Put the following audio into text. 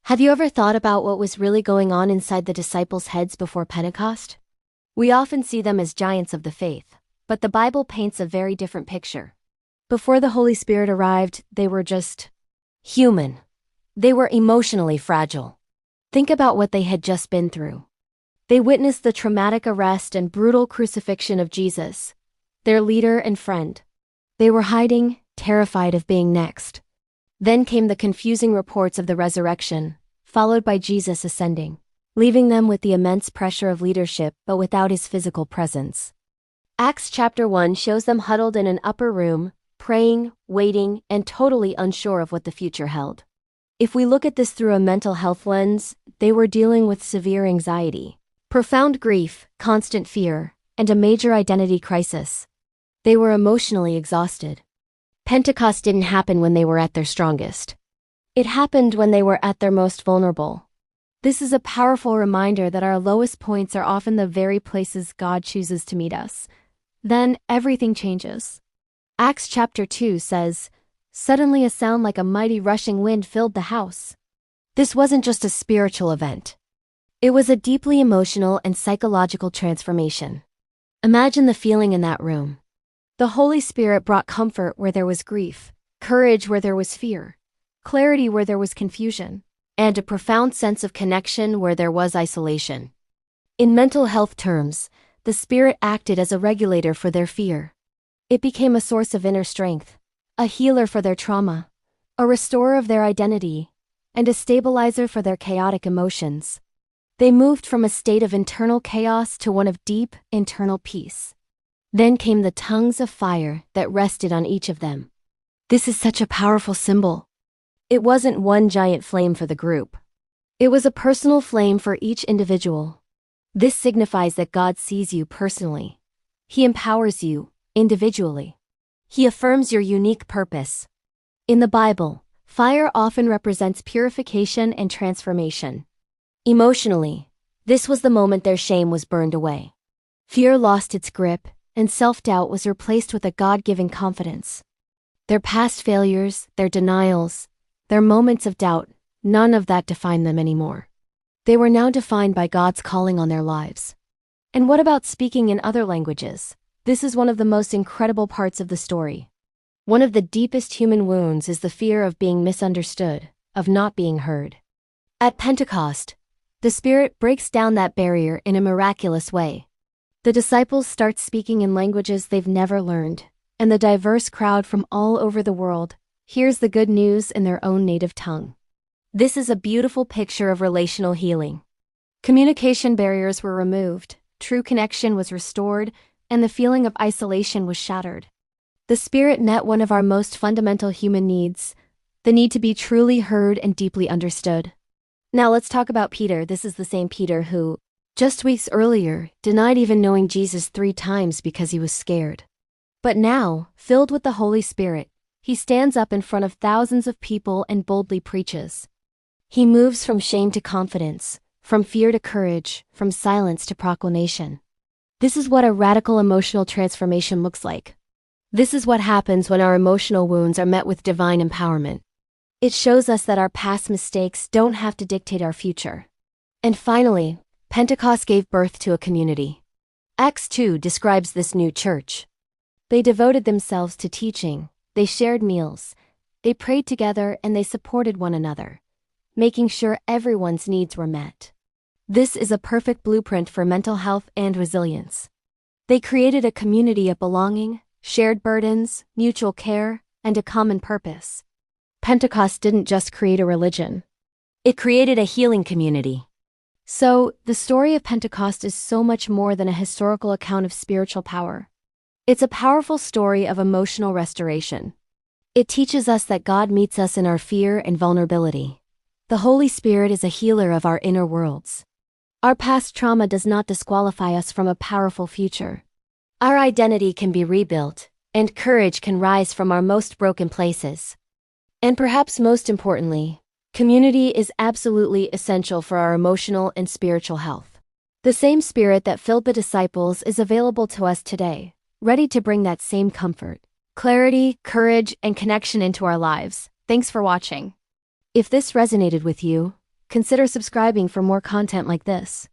Have you ever thought about what was really going on inside the disciples' heads before Pentecost? We often see them as giants of the faith, but the Bible paints a very different picture. Before the Holy Spirit arrived, they were just human. They were emotionally fragile. Think about what they had just been through. They witnessed the traumatic arrest and brutal crucifixion of Jesus, their leader and friend. They were hiding, terrified of being next. Then came the confusing reports of the resurrection, followed by Jesus ascending, leaving them with the immense pressure of leadership but without his physical presence. Acts chapter 1 shows them huddled in an upper room, praying, waiting, and totally unsure of what the future held. If we look at this through a mental health lens, they were dealing with severe anxiety, profound grief, constant fear, and a major identity crisis. They were emotionally exhausted. Pentecost didn't happen when they were at their strongest. It happened when they were at their most vulnerable. This is a powerful reminder that our lowest points are often the very places God chooses to meet us. Then everything changes. Acts chapter 2 says, "Suddenly a sound like a mighty rushing wind filled the house." This wasn't just a spiritual event. It was a deeply emotional and psychological transformation. Imagine the feeling in that room. The Holy Spirit brought comfort where there was grief, courage where there was fear, clarity where there was confusion, and a profound sense of connection where there was isolation. In mental health terms, the Spirit acted as a regulator for their fear. It became a source of inner strength, a healer for their trauma, a restorer of their identity, and a stabilizer for their chaotic emotions. They moved from a state of internal chaos to one of deep, internal peace. Then came the tongues of fire that rested on each of them. This is such a powerful symbol. It wasn't one giant flame for the group. It was a personal flame for each individual. This signifies that God sees you personally. He empowers you individually. He affirms your unique purpose. In the Bible, fire often represents purification and transformation. Emotionally, this was the moment their shame was burned away. Fear lost its grip, and self-doubt was replaced with a God-given confidence. Their past failures, their denials, their moments of doubt, none of that defined them anymore. They were now defined by God's calling on their lives. And what about speaking in other languages? This is one of the most incredible parts of the story. One of the deepest human wounds is the fear of being misunderstood, of not being heard. At Pentecost, the Spirit breaks down that barrier in a miraculous way. The disciples start speaking in languages they've never learned, and the diverse crowd from all over the world hears the good news in their own native tongue. This is a beautiful picture of relational healing. Communication barriers were removed, true connection was restored, and the feeling of isolation was shattered. The Spirit met one of our most fundamental human needs, the need to be truly heard and deeply understood. Now let's talk about Peter. This is the same Peter who, just weeks earlier, denied even knowing Jesus 3 times because he was scared. But now, filled with the Holy Spirit, he stands up in front of thousands of people and boldly preaches. He moves from shame to confidence, from fear to courage, from silence to proclamation. This is what a radical emotional transformation looks like. This is what happens when our emotional wounds are met with divine empowerment. It shows us that our past mistakes don't have to dictate our future. And finally, Pentecost gave birth to a community. Acts 2 describes this new church. They devoted themselves to teaching, they shared meals, they prayed together, and they supported one another, making sure everyone's needs were met. This is a perfect blueprint for mental health and resilience. They created a community of belonging, shared burdens, mutual care, and a common purpose. Pentecost didn't just create a religion. It created a healing community. So, the story of Pentecost is so much more than a historical account of spiritual power. It's a powerful story of emotional restoration. It teaches us that God meets us in our fear and vulnerability. The Holy Spirit is a healer of our inner worlds. Our past trauma does not disqualify us from a powerful future. Our identity can be rebuilt, and courage can rise from our most broken places. And perhaps most importantly, community is absolutely essential for our emotional and spiritual health. The same Spirit that filled the disciples is available to us today, ready to bring that same comfort, clarity, courage, and connection into our lives. Thanks for watching. If this resonated with you, Consider subscribing for more content like this.